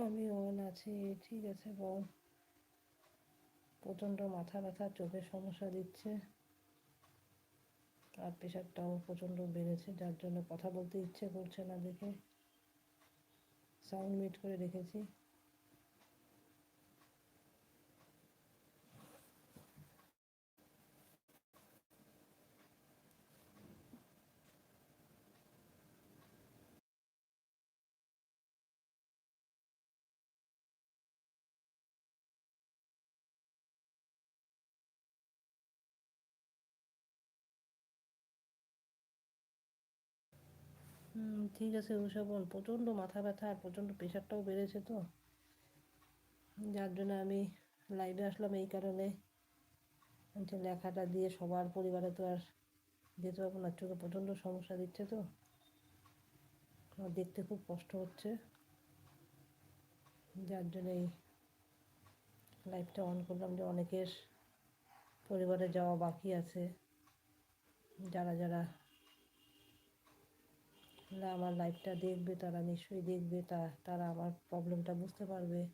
আমি অন আছি, ঠিক আছে বল। প্রচণ্ড মাথা ব্যথা, চোখের সমস্যা দিচ্ছে, আর প্রেশারটাও প্রচণ্ড বেড়েছে, যার জন্য কথা বলতে ইচ্ছে করছে না দেখে সাউন্ড মিউট করে রেখেছি। ঠিক আছে উষা বল। প্রচণ্ড মাথা ব্যথা আর প্রচণ্ড প্রেশারটাও বেড়েছে, তো যার জন্য আমি লাইভে আসলাম এই কারণে যে লেখাটা দিয়ে সবার পরিবারে তো আর যেতে পারবো না, চোখে প্রচণ্ড সমস্যা দিচ্ছে, তো আমার দেখতে খুব কষ্ট হচ্ছে, যার জন্য এই লাইভটা অন করলাম যে অনেকের পরিবারে যাওয়া বাকি আছে, যারা যারা আমার লাইভটা দেখবে তারা নিশ্চয়ই দেখবে, তারা আমার প্রবলেমটা বুঝতে পারবে।